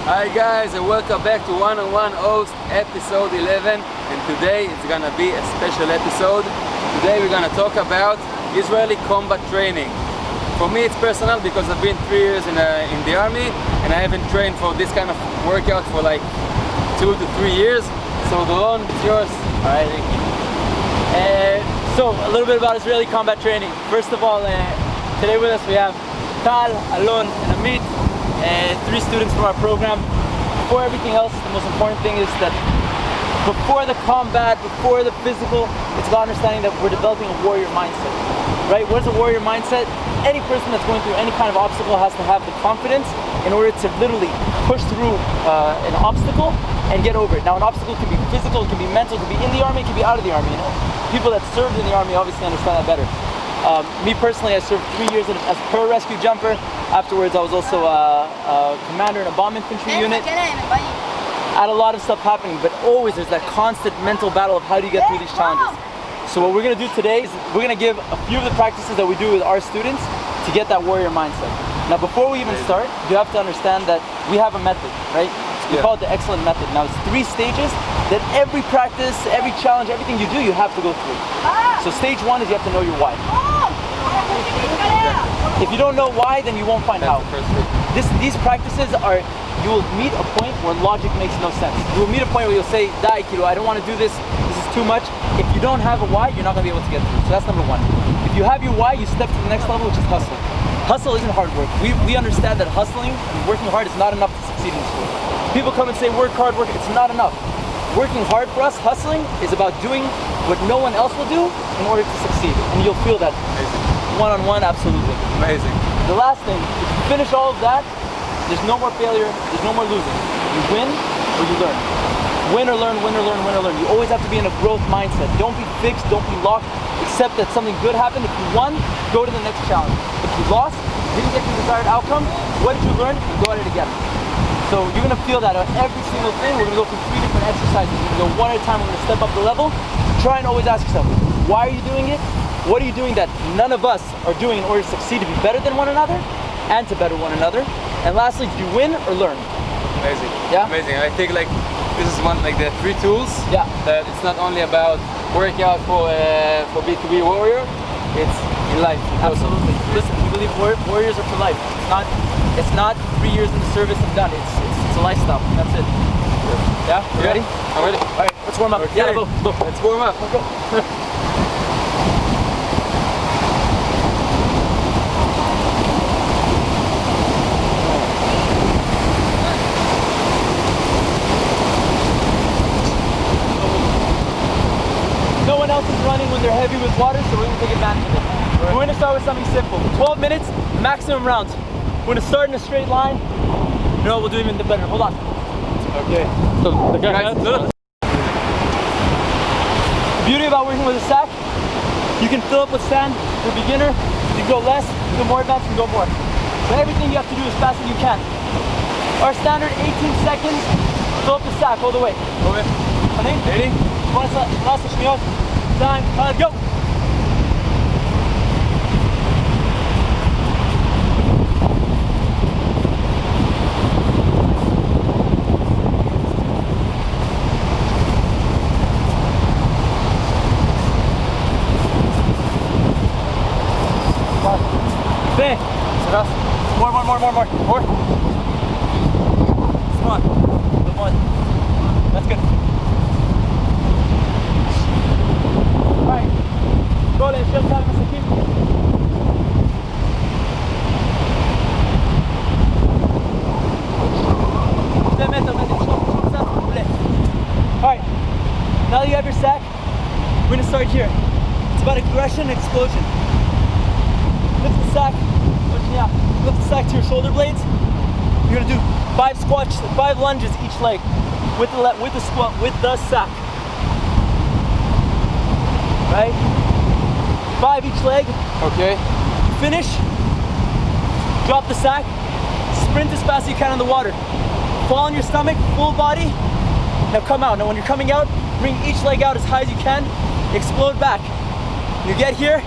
Hi guys, and welcome back to One-on-One Host episode 11, and today it's gonna be a special episode. Today we're gonna talk about Israeli combat training. For me it's personal because I've been 3 years in the army and I haven't trained for this kind of workout for like 2 to 3 years. So Doron, it's yours. Alright, thank you. So a little bit about Israeli combat training. First of all, today with us we have Tal, Alon, and Amit. 3 students from our program. Before everything else, the most important thing is that before the combat, before the physical, it's about understanding that we're developing a warrior mindset, right? What is a warrior mindset? Any person that's going through any kind of obstacle has to have the confidence in order to literally push through an obstacle and get over it. Now, an obstacle can be physical, it can be mental, it can be in the army, it can be out of the army. You know, people that served in the army obviously understand that better. Me personally, I served 3 years as a pararescue jumper. Afterwards, I was also a commander in a bomb infantry unit. I had a lot of stuff happening, but always there's that constant mental battle of how do you get through these challenges. So what we're going to do today is we're going to give a few of the practices that we do with our students to get that warrior mindset. Now, before we even start, you have to understand that we have a method, right? We call it the excellent method. Now, it's 3 stages that every practice, every challenge, everything you do, you have to go through. So stage 1 is you have to know your why. If you don't know why, then you won't find how. These practices are, you will meet a point where logic makes no sense. You will meet a point where you'll say, Dai, Kilo, I don't want to do this, this is too much. If you don't have a why, you're not going to be able to get through. So that's number 1. If you have your why, you step to the next level, which is hustle. Hustle isn't hard work. We understand that hustling and working hard is not enough to succeed in school. People come and say, work hard, work, it's not enough. Working hard for us, hustling, is about doing what no one else will do in order to succeed. And you'll feel that. Amazing. One-on-one, absolutely. Amazing. The last thing, if you finish all of that, there's no more failure, there's no more losing. You win or you learn. Win or learn, win or learn, win or learn. You always have to be in a growth mindset. Don't be fixed, don't be locked. Accept that something good happened. If you won, go to the next challenge. If you lost, didn't get the desired outcome, what did you learn? And go at it again. So you're going to feel that on every single thing. We're going to go through 3 different exercises. We're going to go one at a time. We're going to step up the level. Try and always ask yourself, why are you doing it? What are you doing that none of us are doing in order to succeed, to be better than one another and to better one another? And lastly, did you win or learn? Amazing. Yeah? Amazing. I think like this is one, like the 3 tools. Yeah. That it's not only about working out for B2B warrior, it's in life. Absolutely. Listen, we believe warriors are for life. It's not 3 years in the service and done. It's a lifestyle. That's it. Yeah? You ready? I'm ready. All right, let's warm up. Okay. Yeah, go. Let's warm up. Let's go. No one else is running when they're heavy with water, so we're going to take advantage of it. We're going to start with something simple. 12 minutes, maximum rounds. We're going to start in a straight line. No, we'll do even better. Hold on. Okay. So, the beauty about working with a sack, you can fill up with sand for a beginner. You can go less, you can go more advanced, you can go more. So everything you have to do as fast as you can. Our standard 18 seconds, fill up the sack all the way. Okay. Ready? Last שניות. Time, go! Bang! More. Come on. Come on. That's good. Alright. Go, let's just have a second. Alright. Now that you have your sack, we're going to start here. It's about aggression and explosion. Lift the sack. Lift the sack to your shoulder blades. You're going to do 5 squats, 5 lunges each leg with the squat, with the sack. Right? 5 each leg. Okay. Finish. Drop the sack. Sprint as fast as you can in the water. Fall on your stomach, full body. Now come out. Now when you're coming out, bring each leg out as high as you can. Explode back. When you get here,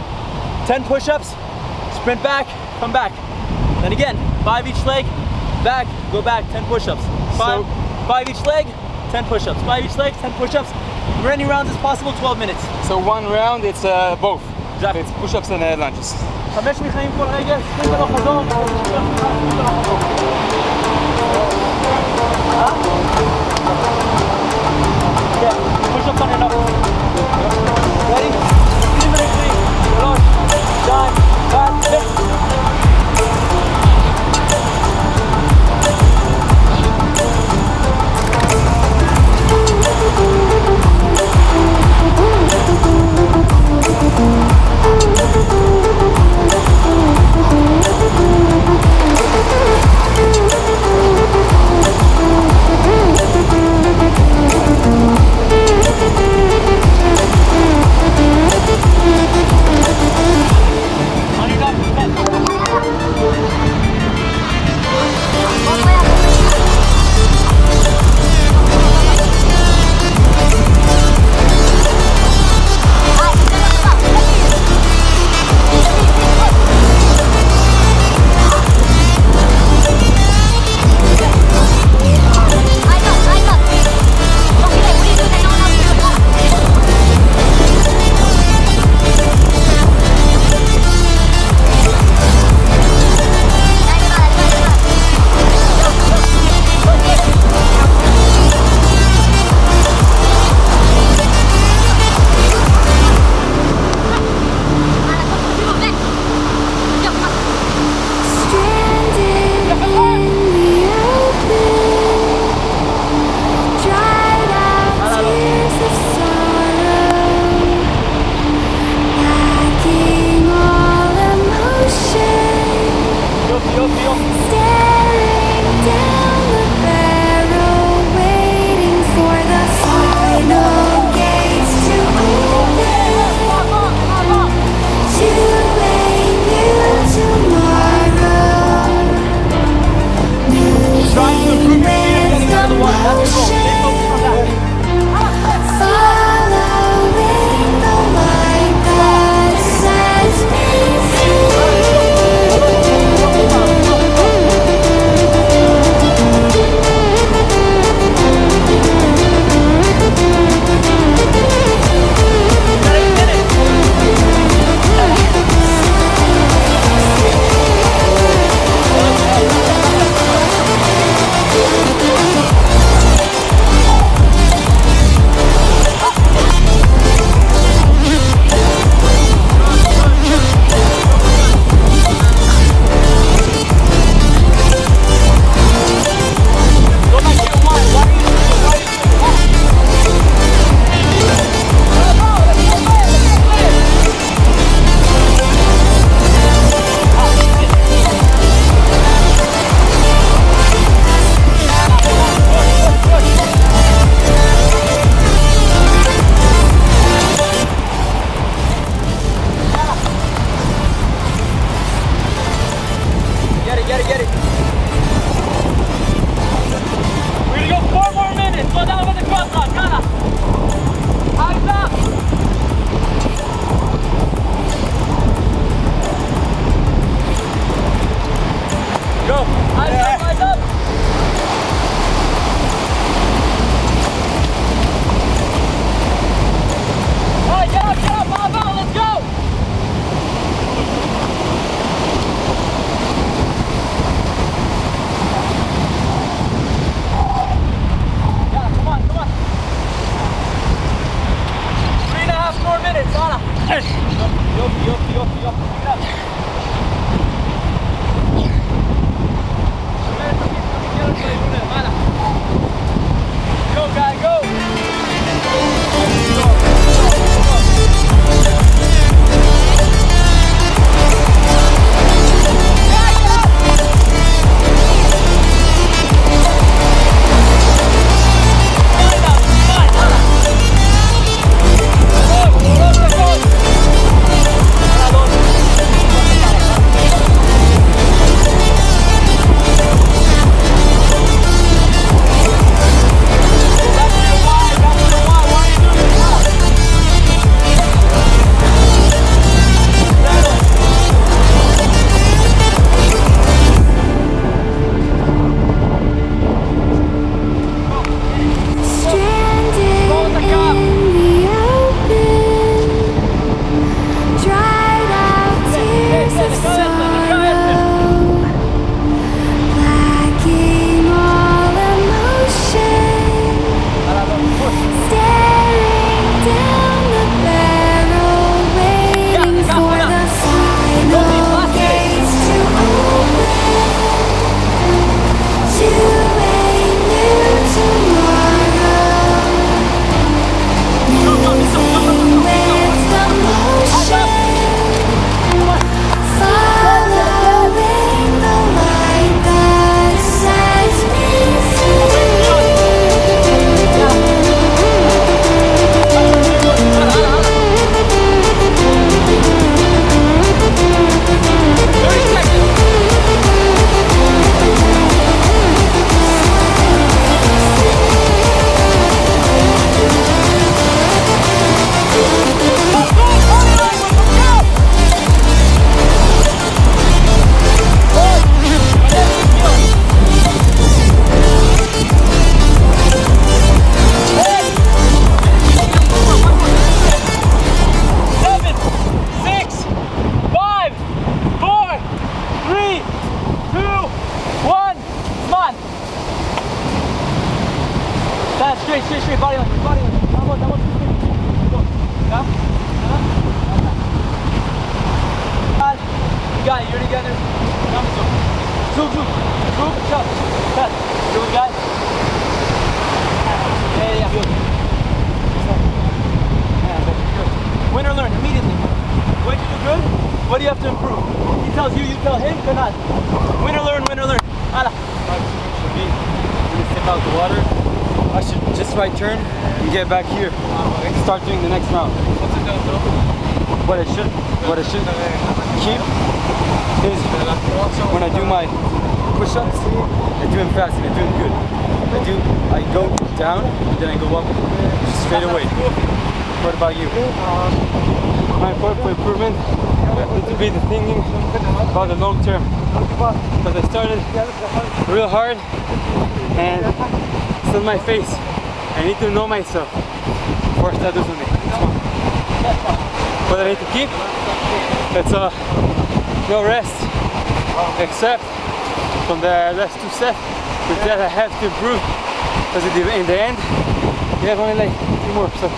10 push-ups. Sprint back, come back. Then again, 5 each leg. Back, go back, 10 push-ups. Five each leg, 10 push-ups. 5 each leg, 10 push-ups. As many rounds as possible, 12 minutes. So one round, it's both. Exactly. It's push-ups and lunges. 5 מחיים כל רגל, ספרינט הלוך חזור. Yeah, push-ups on your knuckles. Ready? 3 minutes, 3, 2, 1, 6. tells you, you tell him, cannot. Win or learn, win or learn. Hala. For me, I'm gonna step out the water. I should just right turn and get back here. Start doing the next round. What I should keep is when I do my push-ups, I do them fast and I do them good. I go down and then I go up straight away. What about you? My point for improvement is to be the thinking about the long term. Because I started real hard and it's on my face. I need to know myself before I start doing something. What I need to keep, it's no rest, except from the last 2 sets, with that I have to improve, because in the end, you have only like 3 more, so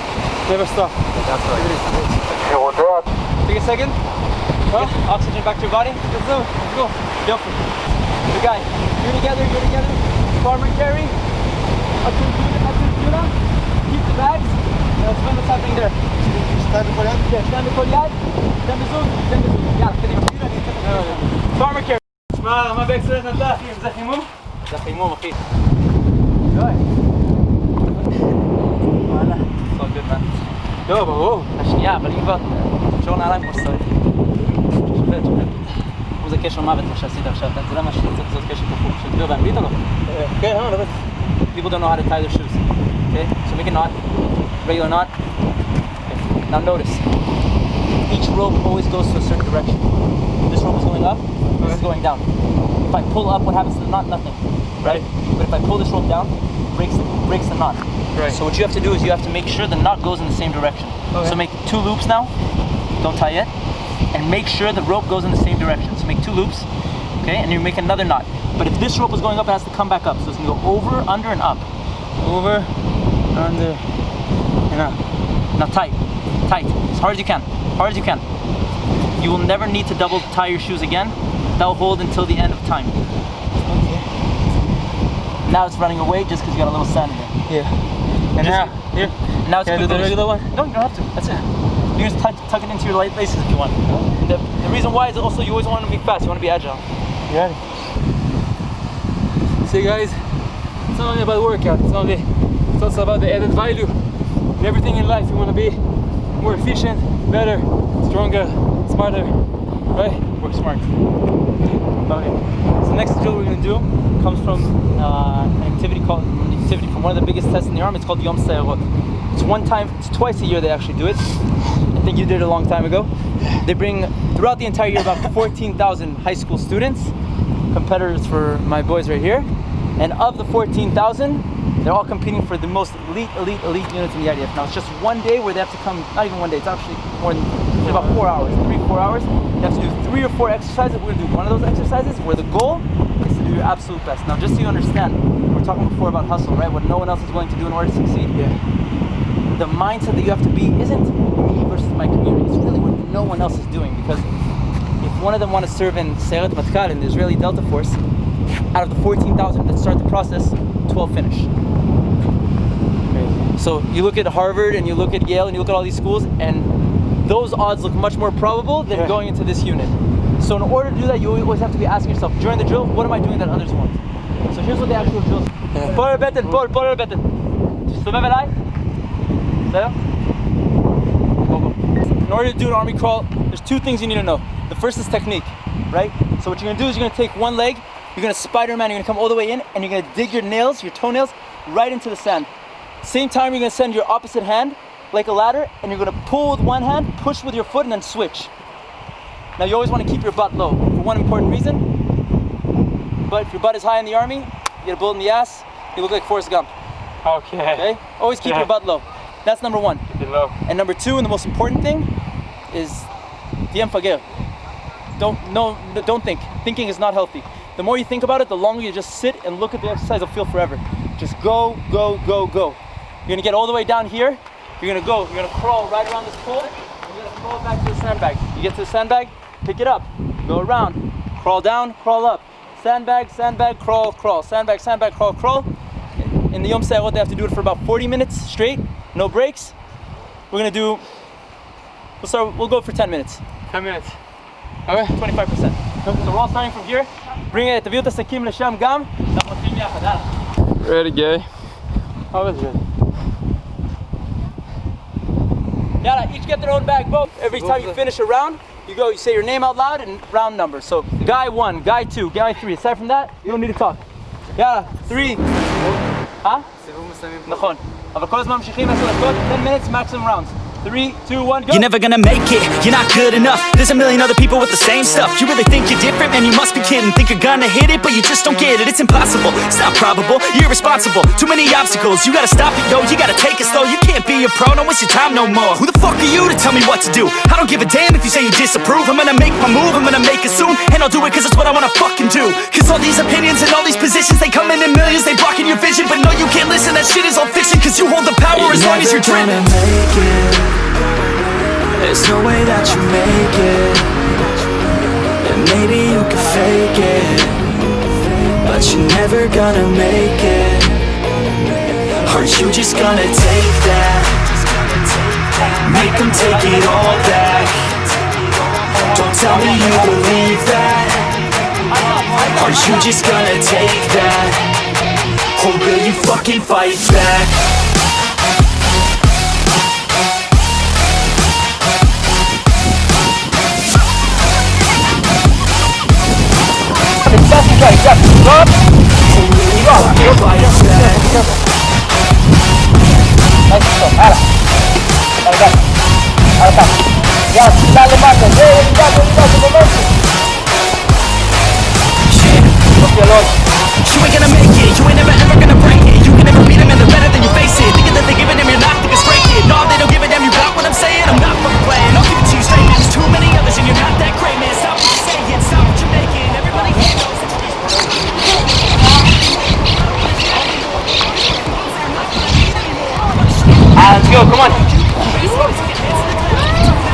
never stop. That's right. Take a second. Huh? Oxygen back to your body. Let's go. Let's go. Jump. Good guy. You're together. You're together. Farmer carry. Up to Juna. Keep the bags. Now explain what's happening there. Stand the Korean? Yeah, stand the Korean. Stand the zoom. Stand the zoom. Yeah, farmer carry. מה באקסלנט נתת? זה חימום? זה חימום, אחי. די. וואלה. So good, man. לא, ברור. השנייה, אבל אם כבר שור נעליים כמו שצריך. שופט. זה קשר מוות מה שעשית עכשיו. אתה יודע מה שצריך לעשות קשר כפוף. שתדבר באנגלית או לא? כן, לא, לא. People don't know how to tie their shoes. Okay? So make a knot. Regular knot. Okay. Now notice. Each rope always goes to a certain direction. This rope is going up, this is going down. If I pull up, what happens to the knot? Nothing. Right? But if I pull this rope down, it breaks the knot. Right. So what you have to do is you have to make sure the knot goes in the same direction. Okay. So make 2 loops now. Don't tie yet. And make sure the rope goes in the same direction. So make 2 loops. Okay? And you make another knot. But if this rope is going up, it has to come back up. So it's going to go over, under, and up. Over, under, and up. Now tight. Tight. As hard as you can. Hard as you can. You will never need to double tie your shoes again. That'll hold until the end of time. Okay. Now it's running away just because you got a little sand in there. Yeah. And now, here. Now it's Can I do the regular one? No, you don't have to. That's it. You can just tuck it into your light laces if you want. The reason why is also you always want to be fast. You want to be agile. You ready? See guys, it's not only about workout, it's also about the added value. In everything in life you want to be more efficient, better, stronger, smarter, right? Work smart. Okay. So the next drill we're going to do comes from an activity from one of the biggest tests in the army. It's called Yom Sayarot. It's twice a year they actually do it. I think you did it a long time ago. They bring throughout the entire year about 14,000 high school students, competitors for my boys right here. And of the 14,000, they're all competing for the most elite units in the IDF. Now it's just one day where they have to come, not even one day, it's actually more than about 4 hours, 3-4 hours. You have to do 3 or 4 exercises. We're gonna do one of those exercises where the goal is to do your absolute best. Now just so you understand, we were talking before about hustle, right? What no one else is willing to do in order to succeed. Yeah. The mindset that you have to be isn't me versus my community. It's really what no one else is doing, because if one of them want to serve in Seyeret Matkal, in the Israeli Delta Force, out of the 14,000 that start the process, 12 finish. Crazy. So you look at Harvard and you look at Yale and you look at all these schools, and those odds look much more probable than going into this unit. So in order to do that, you always have to be asking yourself, during the drill, what am I doing that others won't? So here's what the actual drill is. Paul Betten, Paul Betten. Somev elai. In order to do an army crawl, there's 2 things you need to know. The first is technique, right? So what you're gonna do is you're gonna take one leg, you're gonna Spider-Man, you're gonna come all the way in, and you're gonna dig your nails, your toenails, right into the sand. Same time, you're gonna send your opposite hand like a ladder, and you're gonna pull with one hand, push with your foot, and then switch. Now you always wanna keep your butt low for one important reason. But if your butt is high in the army, you get a bullet in the ass, you look like Forrest Gump. Okay? Always keep your butt low. That's number 1. Keep it low. And number 2, and the most important thing, is the MEFAGER. Don't think. Thinking is not healthy. The more you think about it, the longer you just sit and look at the exercise, it'll feel forever. Just go, go, go, go. You're gonna get all the way down here. You're gonna crawl right around this pole. You're gonna crawl back to the sandbag. You get to the sandbag, pick it up, go around, crawl down, crawl up. Sandbag, sandbag, crawl, crawl. Sandbag, sandbag, crawl, crawl. In the Yom Sayarot, they have to do it for about 40 minutes straight, no breaks. We're gonna do, we'll go for 10 minutes. 10 minutes. Okay. 25%. we're all starting from here. Bring it, תביאו את הסכים לשם גם. אנחנו מתחילים יחד, הלאה. Ready, gay? Always ready. Yalla, each get their own bag. Vote. Every time you finish a round, you go, you say your name out loud and round number. So, guy 1, guy 2, guy 3. Aside from that, you don't need to talk. Yalla, 3. נכון. אבל כל הזמן ממשיכים 10 דקות, 10 minutes, maximum rounds. 3, 2, 1, go! You're never gonna make it, you're not good enough. There's a million other people with the same stuff. You really think you're different? Man, you must be kidding. Think you're gonna hit it, but you just don't get it. It's impossible, it's not probable, you're irresponsible. Too many obstacles, you gotta stop it, yo. You gotta take it slow, you can't be a pro. Don't waste your time no more. Who the fuck are you to tell me what to do? I don't give a damn if you say you disapprove. I'm gonna make my move, I'm gonna make it soon. And I'll do it cause it's what I wanna fucking do. Cause all these opinions and all these positions, they come in millions, they blocking your vision. But no, you can't listen, that shit is all fiction. Cause you hold the power as long as you're dreaming. There's no way that you make it. And maybe you can fake it, but you're never gonna make it. Aren't you just gonna take that? Make them take it all back. Don't tell me you believe that. Aren't you just gonna take that? Or will you fucking fight back? You ain't gonna make it, you ain't never ever gonna break it. You can never beat them and they're better than you face it. Thinking that they're giving them, you're not, think it's straight kid. No, they don't give a damn, you got what I'm saying. I'm not fucking playing, I'll give it to you straight, man. There's too many others and you're not that great, man. Stop what you're saying, stop what you're making. Everybody here knows that Let's go, come on.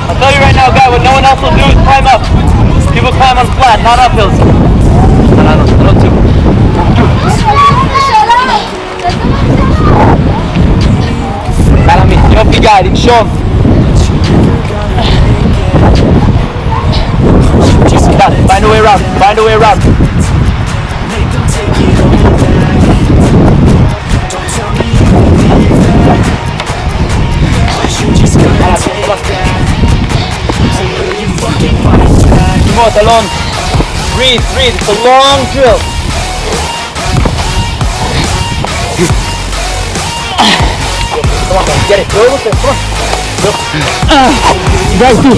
I'll tell you right now, guy, what no one else will do is climb up. People climb on flat, not uphills. I don't do. Yopi guy, show him. Find a way around, find a way around. Alone. Breathe, it's a long drill. Come on, man, get it. Go with it, come on. You guys do.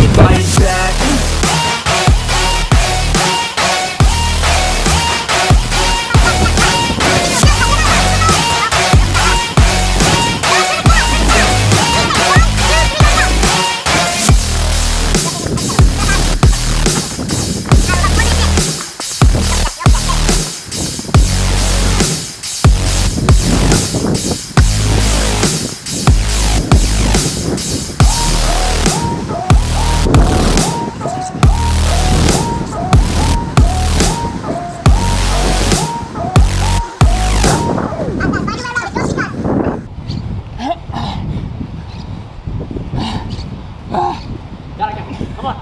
Come on.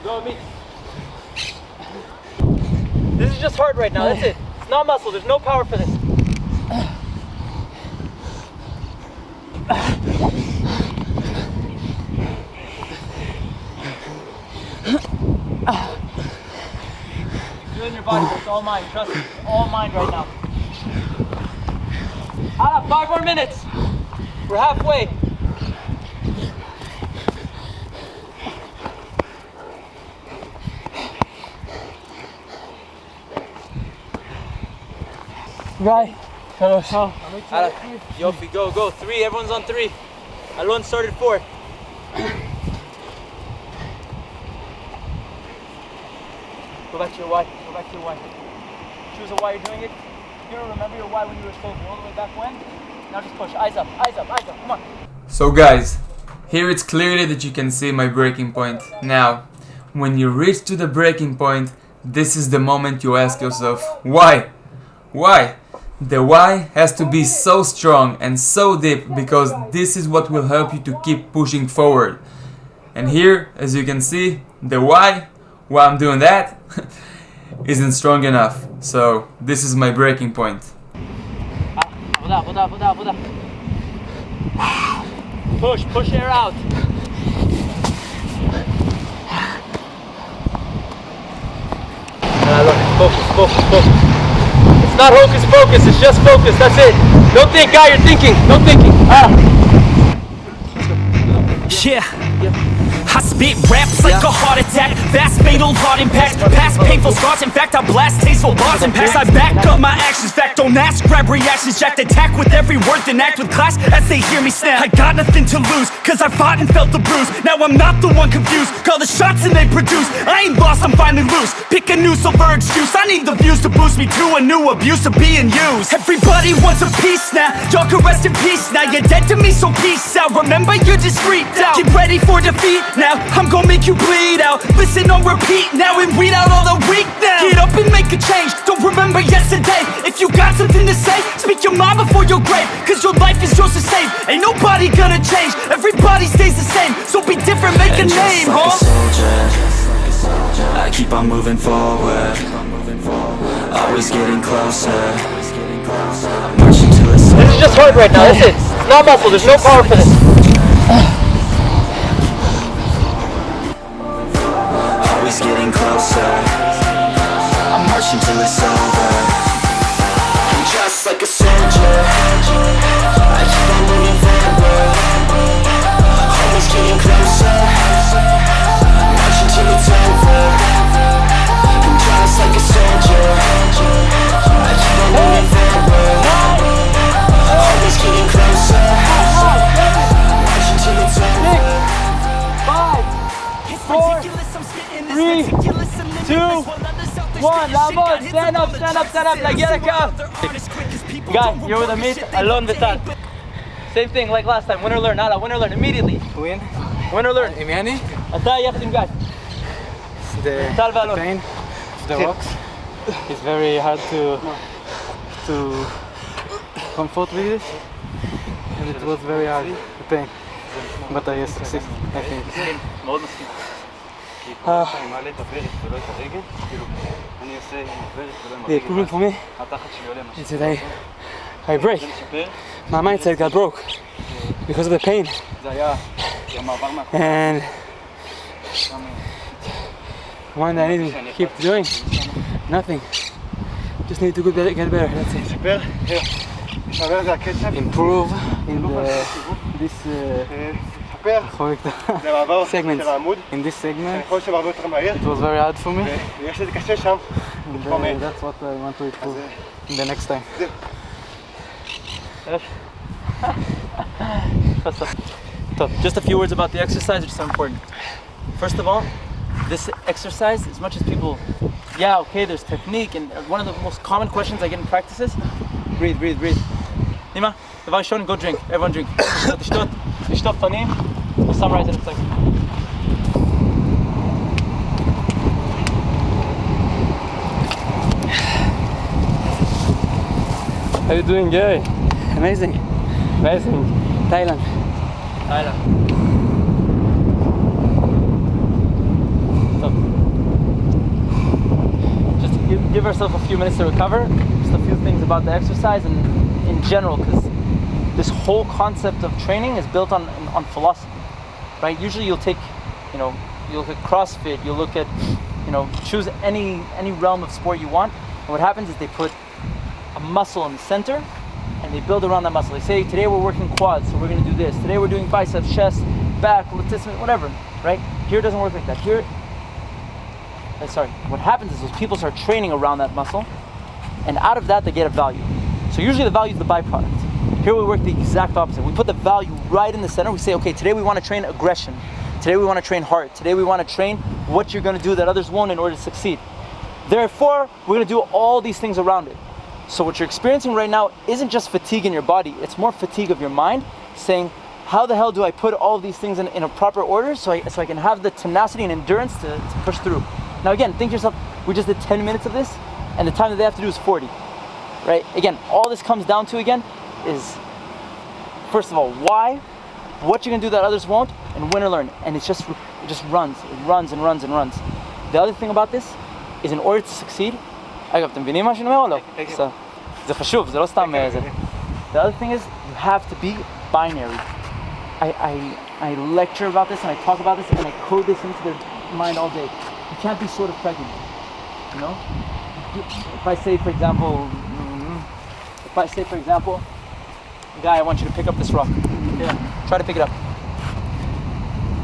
Go with me. This is just heart right now, that's it. It's not muscle, there's no power for this. Feel in your body, but it's all mine, trust me. It's all mine right now. Hala, 5 more minutes. We're halfway. Right. Hello. Hala, Yofi, go. 3, everyone's on 3. Alon started 4. Go back to your why. Choose a why you're doing it. You don't remember your why when you were told all the way back when? Now just push. Eyes up. Come on. So guys, here it's clearly that you can see my breaking point. Now, when you reach to the breaking point, this is the moment you ask yourself, why? Why? The why has to be so strong and so deep because this is what will help you to keep pushing forward. And here, as you can see, the why while I'm doing that isn't strong enough. So this is my breaking point. Push air out. Focus. It's not hocus pocus, it's just focus, that's it. Don't think, guy, you're thinking, no thinking. Yeah, I spit raps like a heart attack. Fast, fatal, heart impact. Past painful scars. In fact, I blast tasteful bars and packs. I back up my actions. Fact, don't ask. Grab reactions. Jacked attack with every word. Then act with class as they hear me snap. I got nothing to lose, cause I fought and felt the bruise. Now I'm not the one confused. Call the shots and they produce. I ain't lost, I'm finally loose. Pick a new silver excuse. I need the views to boost me to a new abuse of being used. Everybody wants a piece now. Y'all can rest in peace now. You're dead to me, so peace out. Remember, you're discreet out. Get ready for defeat now. I'm gonna make you bleed out. Listen on repeat now and weed out all the weak now. Get up and make a change. Don't remember yesterday. If you got something to say, speak your mind before your grave. Cause your life is yours to save. Ain't nobody gonna change. Everybody stays the same. So be different, make a name, huh? I keep on moving forward. Always getting closer. I'm marching to the sun. This is just heart right now, that's it. It's not muscle, there's no power for this. Always getting closer. I'm marching till it's over. I'm just like a soldier. I keep on moving forward. Always getting closer. I'm marching till it's over. I'm just like a soldier. I keep on moving forward. Always getting closer. I'm marching till it's over. 5, 4, 3, 2, 1, vamos, stand up, like Yerika. Guy, you're with Amit, Alon, Vital. Same thing like last time, win or learn, win or learn, immediately. Win or learn. עם יני? אתה יחד עם גיא. The pain of the rocks is very hard to comfort with this, and it was very hard, the pain, but I succeeded, I think. מאוד מסכים. אני מעלה את הברך ולא את הרגל, אני עושה עם הברך ולא עם The improvement for me התחת שלי עולה is that I break. My mindset got broke because of the pain. זה היה המעבר מהכל. And one that I need to keep doing, nothing. Just need to get better, that's it. שיפר, שבר זה הקצב. Improve in this זה מעבר segment. של העמוד. In this אני segment, יכול לשבת הרבה יותר מהיר. it was very hard for me. ויש לזה קשה שם. And that's what I want to improve in the next time. Just a few words about the exercise, which is so important. First of all, this exercise, as much as people, yeah, okay, there's technique, and one of the most common questions I get in practice is, breathe. Nima, דבר ראשון, go drink. Everyone drink. לשטוף פנים. We'll summarize it in a second. How you doing, Gary? Amazing. Thailand. So, just give ourselves a few minutes to recover. Just a few things about the exercise and in general, because this whole concept of training is built on philosophy, right? Usually you'll take, you look at CrossFit, you'll look at, choose any realm of sport you want, and what happens is they put a muscle in the center and they build around that muscle. They say, today we're working quads, so we're going to do this. Today we're doing biceps, chest, back, latissimus, whatever, right? Here it doesn't work like that. What happens is those people start training around that muscle, and out of that they get a value. So usually the value is the byproduct. Here we work the exact opposite. We put the value right in the center. We say, okay, today we want to train aggression. Today we want to train heart. Today we want to train what you're going to do that others won't in order to succeed. Therefore, we're going to do all these things around it. So what you're experiencing right now isn't just fatigue in your body, it's more fatigue of your mind, saying, how the hell do I put all of these things in a proper order so I can have the tenacity and endurance to push through. Now again, think to yourself, we just did 10 minutes of this, and the time that they have to do is 40. Right? Again, all this comes down to again is, first of all, why, what you're gonna do that others won't, and win or learn. And it just runs and runs. The other thing about this is in order to succeed, אגב, אתם מבינים מה שאני אומר או לא? זה חשוב, זה לא סתם זה. The other thing is, you have to be binary. I lecture about this and I talk about this and I code this into their mind all day. You can't be sort of pregnant, you know? If I say, for example, guy, I want you to pick up this rock. Yeah. Try to pick it up.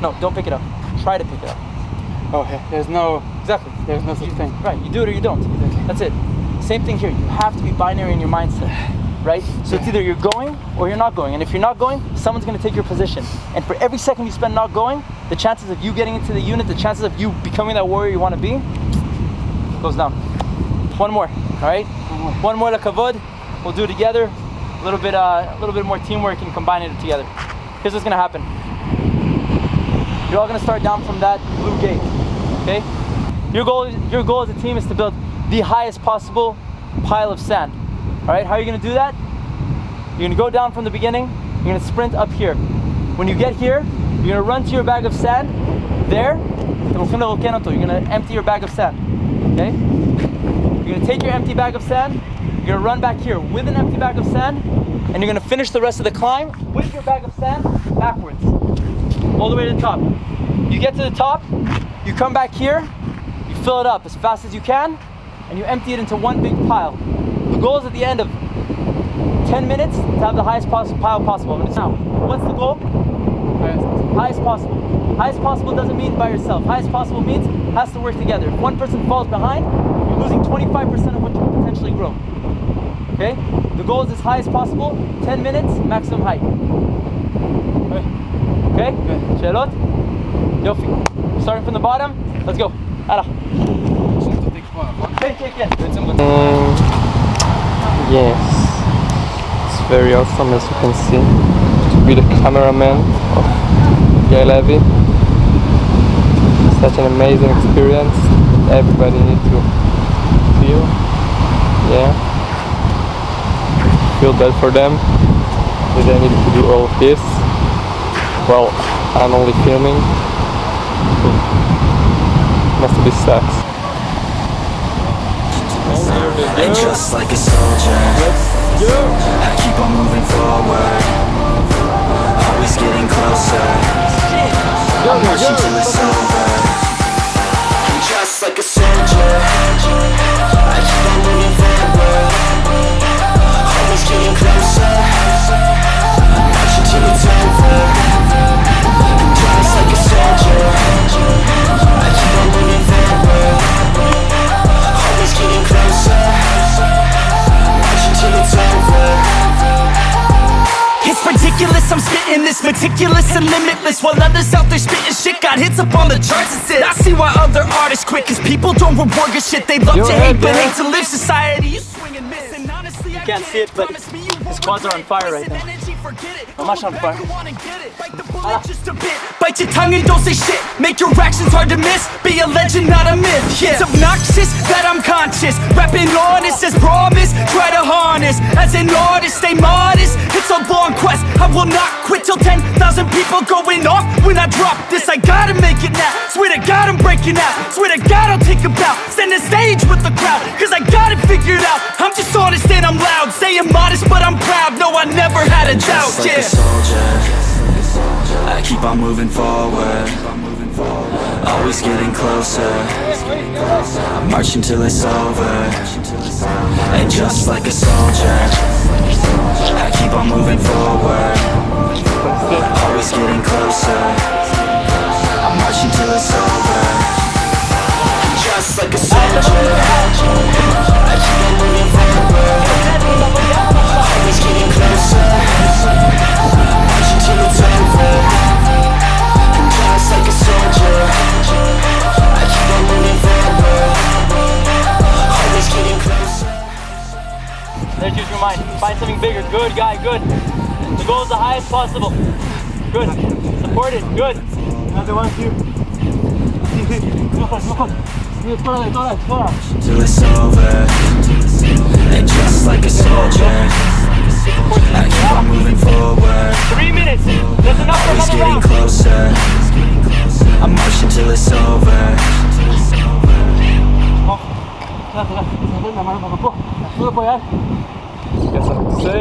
No, don't pick it up. Try to pick it up. Okay, there's no such thing. Right, you do it or you don't. That's it. Same thing here. You have to be binary in your mindset, right? So it's either you're going or you're not going. And if you're not going, someone's going to take your position. And for every second you spend not going, the chances of you getting into the unit, the chances of you becoming that warrior you want to be, goes down. One more, all right? One more lakavod. We'll do it together. A little bit more teamwork and combine it together. Here's what's going to happen. You're all going to start down from that blue gate, okay? Your goal as a team is to build the highest possible pile of sand. All right, how are you going to do that? You're going to go down from the beginning. You're going to sprint up here. When you get here, you're going to run to your bag of sand. There, you're going to empty your bag of sand, okay? You're going to take your empty bag of sand. You're going to run back here with an empty bag of sand, and you're going to finish the rest of the climb with your bag of sand backwards, all the way to the top. You get to the top, you come back here, you fill it up as fast as you can, and you empty it into one big pile. The goal is at the end of 10 minutes to have the highest pile possible. Now, what's the goal? Highest possible. Highest possible doesn't mean by yourself. Highest possible means it has to work together. If one person falls behind, you're losing 25% of what you can potentially grow. Okay? The goal is as high as possible, 10 minutes, maximum height. Okay? Shelot? Yofi. Starting from the bottom, let's go. Ala. Yes, it's very awesome, as you can see, to be the cameraman of Yael Levy. Such an amazing experience that everybody needs to feel. Yeah, feel bad for them that they need to do all of this. Well, I'm only filming. Must be sucks. And just like a soldier, I keep on moving forward, always getting closer. I'm marching till it's over. And just like a soldier, I keep on moving forward, always getting closer. I'm marching till it's over. And just like a soldier, I keep on moving forward, always getting closer. Till it's over. It's ridiculous, I'm spitting this meticulous and limitless, while others out there spitting shit got hits up on the charts. It's it. I see why other artists quit, cause people don't reward good shit. They love to hate, but hate to live. Society is swing and miss, and honestly You can't see it, but his quads are on fire right now. I'm much on fire. Bite your tongue and don't say shit. Make your actions hard to miss. Be a legend, not a myth. It's obnoxious that I'm conscious. Rapping honest as promise. Try to harness as an artist. Stay modest. It's a long quest. I will not quit till 10,000 people going off. When I drop this, I gotta make it now. Swear to God I'm breaking out. Swear to God I'll take a bow. Stand the stage with the crowd, cause I got it figured out. I'm just honest and I'm loud. Saying modest but I'm proud. No, I never had a doubt. Just like a soldier, I keep on moving forward, always getting closer. I'm marching till it's over. And just like a soldier, I keep on moving forward, always getting closer. I'm marching till it's over. Just like a soldier, I keep on moving forward, always getting closer. I'm marching till it's over. And just like a soldier, I keep on moving forward, always getting closer. Let's use your mind. Find something bigger. Good guy, good. The goal is the highest possible. Good. Support it. Good. Another one, two. Till it's over. And just like a soldier, I keep on moving forward, 3 minutes. That's enough for always another getting round. closer. I'm marching till it's over. Got something to say?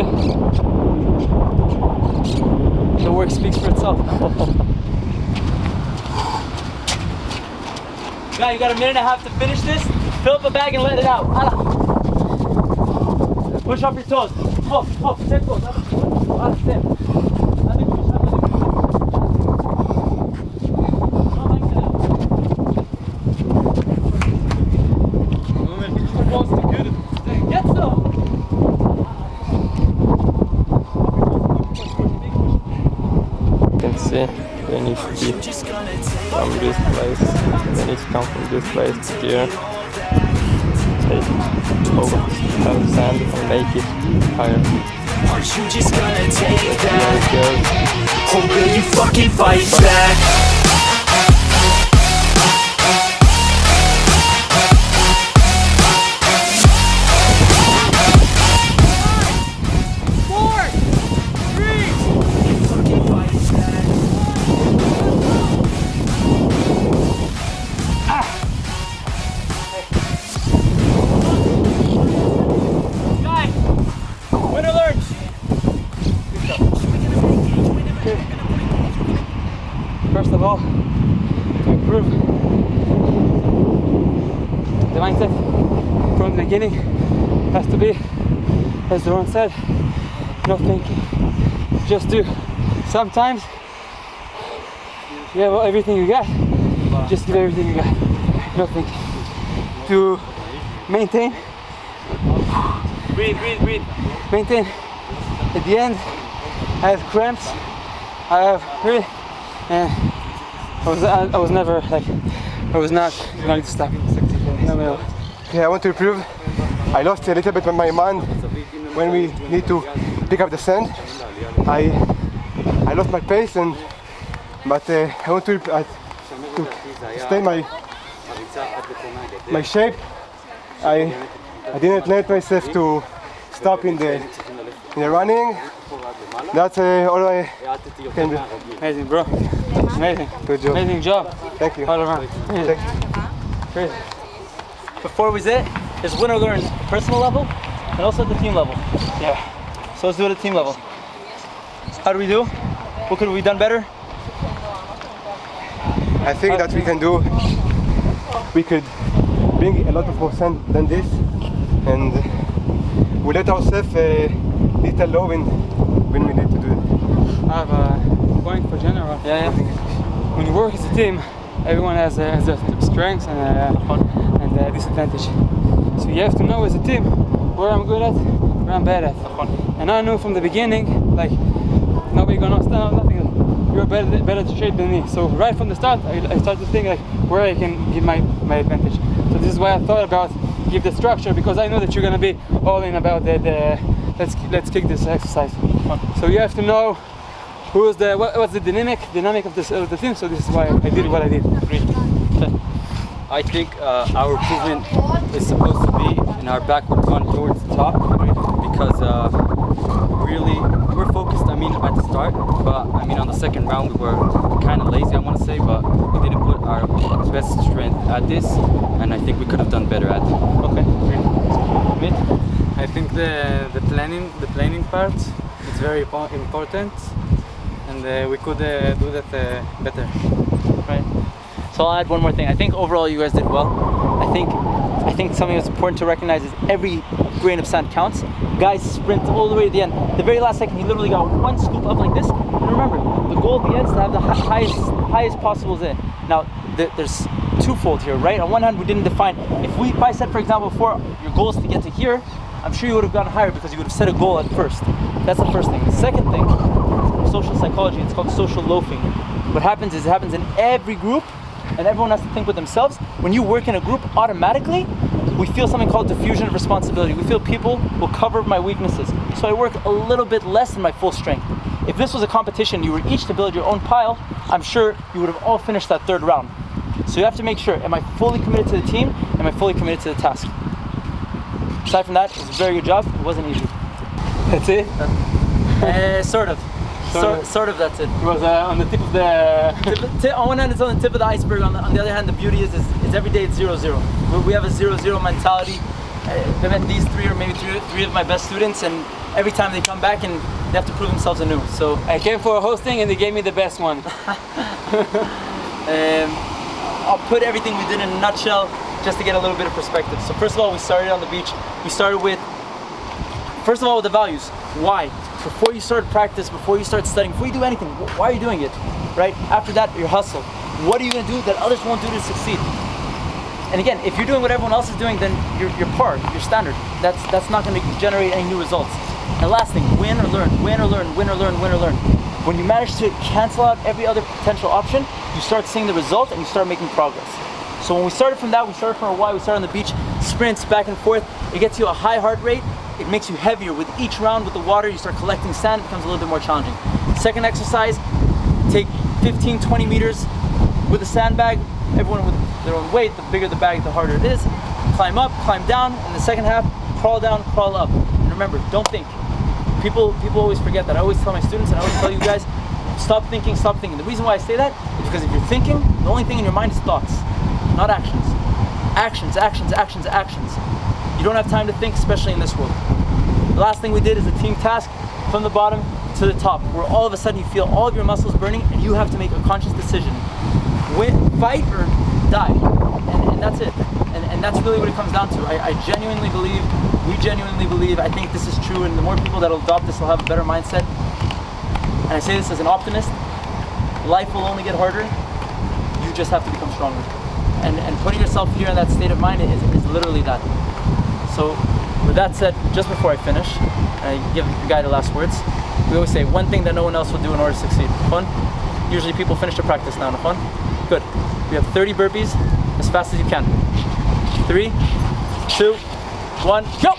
The work speaks for itself. Now you got a minute and a half to finish this. Fill up a bag and let it out. Push off your toes. Up, step toes. Step. Get some. You can see they need to be from this place. They need to come from this place to here. Take over, have sand and make it higher. Aren't you just gonna take that? Or will you fucking fight back? First of all, to improve the mindset from the beginning has to be, as Doron said, no thinking, just do. Sometimes you have everything you got, just give everything you got, no thinking. To maintain, breathe. maintain. At the end, I have cramps, I have really, and I was never like, I was not going to stop. No. Okay, I want to improve. I lost a little bit of my mind when we need to pick up the sand. I lost my pace, but I want to stay my shape. I didn't let myself to stop in the running. That's all I can do. Amazing, bro. Amazing. Good job. Amazing job. Thank you. All around. Crazy. Before we say it, there's win or learn at the personal level and also at the team level. Yeah. So let's do it at team level. How do we do? What could we have done better? I think that we could bring a lot of more sand than this, and we let ourselves a little low when we need to do it. I have a point for general. Yeah. When you work as a team, everyone has their strengths and disadvantage. So you have to know as a team where I'm good at, where I'm bad at. And I knew from the beginning, like, nobody gonna stand up, nothing. You're better shape than me. So right from the start, I started to think like where I can give my advantage. So this is why I thought about give the structure, because I know that you're gonna be all in about the let's kick this exercise. So you have to know what's the dynamic of the team. So this is why I did what I did. I think our improvement is supposed to be in our backward run towards the top, because really we're focused, I mean, at the start, but I mean on the second round we were kind of lazy, I want to say, but we didn't put our best strength at this, and I think we could have done better at it. Okay. I think the planning part is very important, and we could do that better. Right. So I'll add one more thing. I think overall you guys did well. I think something that's important to recognize is every grain of sand counts. Guys sprint all the way to the end. The very last second, he literally got one scoop up like this. And remember, the goal at the end is to have the highest possible in. Now, there's twofold here, right? On one hand, we didn't define. If I said, for example, before your goal is to get to here, I'm sure you would have gotten higher because you would have set a goal at first. That's the first thing. The second thing, social psychology, it's called social loafing. What happens is it happens in every group, and everyone has to think with themselves. When you work in a group, automatically, we feel something called diffusion of responsibility. We feel people will cover my weaknesses. So I work a little bit less than my full strength. If this was a competition, you were each to build your own pile, I'm sure you would have all finished that third round. So you have to make sure, am I fully committed to the team? Am I fully committed to the task? Aside from that, it was a very good job. It wasn't easy. That's it? Sort of. Sort of, that's it. It was on the tip of the... On one hand, it's on the tip of the iceberg. On the other hand, the beauty is every day it's 0-0. We have a 0-0 mentality. I've met these three or maybe three of my best students, and every time they come back and they have to prove themselves anew. So I came for a hosting and they gave me the best one. I'll put everything we did in a nutshell just to get a little bit of perspective. So first of all, we started on the beach. We started with, first of all, with the values. Why? Before you start practice, before you start studying, before you do anything, why are you doing it, right? After that, your hustle. What are you gonna do that others won't do to succeed? And again, if you're doing what everyone else is doing, then you're par, you're standard. That's not gonna generate any new results. And last thing, win or learn, win or learn, win or learn, win or learn. When you manage to cancel out every other potential option, you start seeing the result and you start making progress. So when we started from that, we started from our why, we started on the beach, sprints back and forth. It gets you a high heart rate. It makes you heavier. With each round with the water, you start collecting sand, it becomes a little bit more challenging. Second exercise, take 15, 20 meters with a sandbag. Everyone with their own weight, the bigger the bag, the harder it is. Climb up, climb down. In the second half, crawl down, crawl up. And remember, don't think. People always forget that. I always tell my students and I always tell you guys, stop thinking, stop thinking. The reason why I say that is because if you're thinking, the only thing in your mind is thoughts, not actions. Actions, actions, actions, actions. You don't have time to think, especially in this world. The last thing we did is a team task from the bottom to the top, where all of a sudden you feel all of your muscles burning and you have to make a conscious decision. Fight or die, and that's it. And that's really what it comes down to. I genuinely believe, we genuinely believe, I think this is true, and the more people that will adopt this will have a better mindset. And I say this as an optimist, life will only get harder, you just have to become stronger. And putting yourself here in that state of mind is literally that. So with that said, just before I finish, and I give the guy the last words, we always say one thing that no one else will do in order to succeed. Fun? Usually people finish their practice now, no fun? Good. We have 30 burpees as fast as you can. 3, 2, 1, go!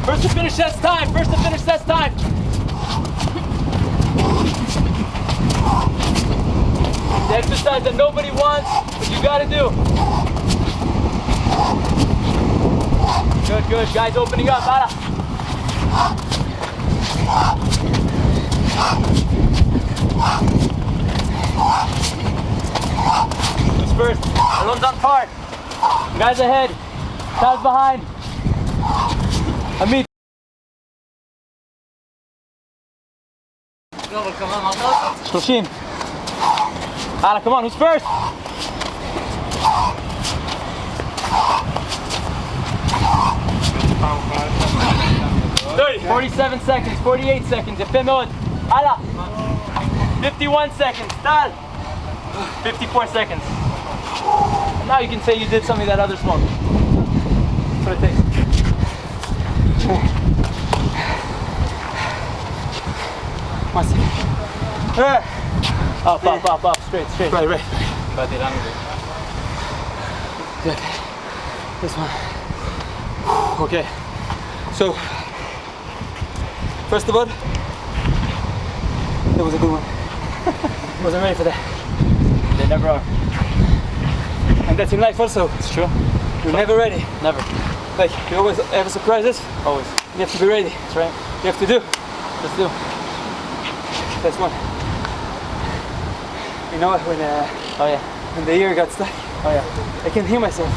First to finish, that's time. First to finish, that's time. The exercise that nobody wants, but you gotta do. Good, good. Guys opening up. Who's first? Everyone's on par. Guys ahead. Guys behind. Amit. Shoshim. Ala, come on, who's first? 47 seconds, 48 seconds, יפה מאוד. Ala. 51 seconds, Tal. 54 seconds. And now you can say you did something that others won't. That's what it takes. One second. Up, straight. Right. Good. This one. Okay. So, first of all, that was a good one. Wasn't ready for that. They never are. And that's in life also. It's true. You're never ready. Never. Like, you always have surprises. Always. You have to be ready. That's right. You have to do. Just do. That's one. You know when Oh yeah. when the ear got stuck, Oh yeah. I can hear myself.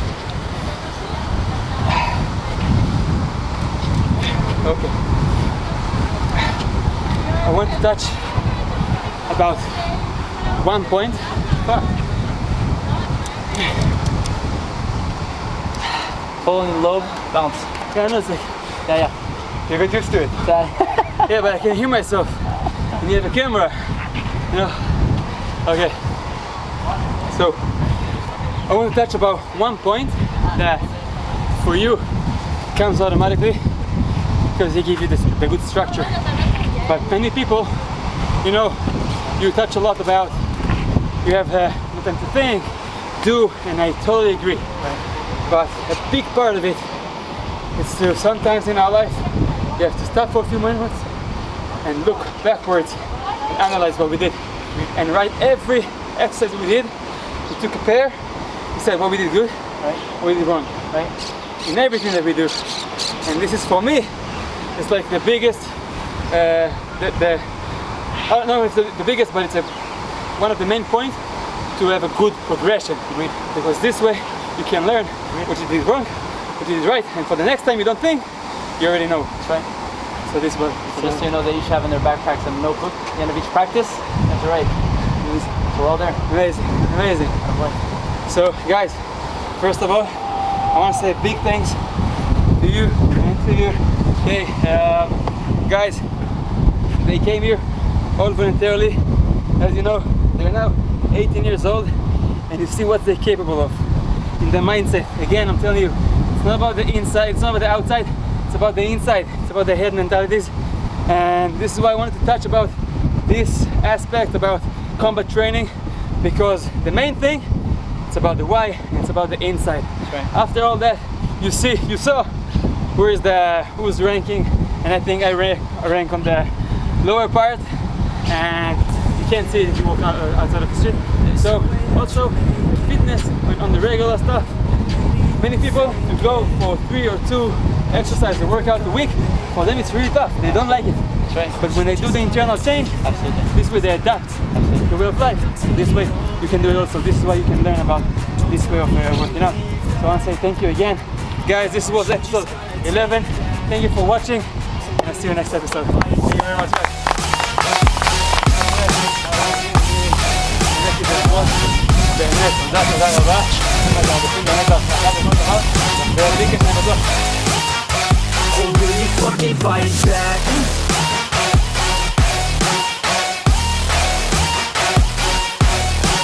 Okay. I want to touch about 1 point. Fuck. Pulling low, bounce. Yeah, no, it's like, Yeah. you get used to it. Yeah, but I can hear myself. And you have a camera, you know. Okay. So, I want to touch about 1 point that for you comes automatically because they give you the good structure. But many people, you know, you touch a lot about, you have nothing to think, do, and I totally agree. But a big part of it is to sometimes in our life, you have to stop for a few moments and look backwards and analyze what we did. And write every exercise we did. We took a pair, we said what we did good, Right. what we did wrong, Right. in everything that we do. And this is for me, it's like the biggest, I don't know if it's the biggest, but it's one of the main points to have a good progression. Because this way you can learn what you did wrong but you did right. And for the next time you don't think, you already know. That's right. So this was Just so you know, they each have in their backpacks a notebook at the end of each practice. That's right. So we're all there. amazing, amazing. So guys, first of all, I want to say big thanks to you and to you. Okay, guys, they came here all voluntarily. As you know, they're now 18 years old, and you see what they're capable of in the mindset. Again, I'm telling you, it's not about the inside, it's not about the outside, it's about the inside, it's about the head mentalities. And this is why I wanted to touch about this aspect about combat training, because the main thing, it's about the why, and it's about the inside. Right. After all that, you saw who's ranking, and I think I rank on the lower part, and you can't see it if you walk outside of the street. So also fitness on the regular stuff. Many people to go for 3 or 2 exercise or workout a week, for them it's really tough. They don't like it. That's right. But when they do the internal change, Absolutely. this way they adapt the way of life. This way you can do it also. This is why you can learn about this way of working out. So I want to say thank you again. Guys, this was episode 11. Thank you for watching, and I'll see you next episode. Thank you very much, guys. So will you fucking fight back?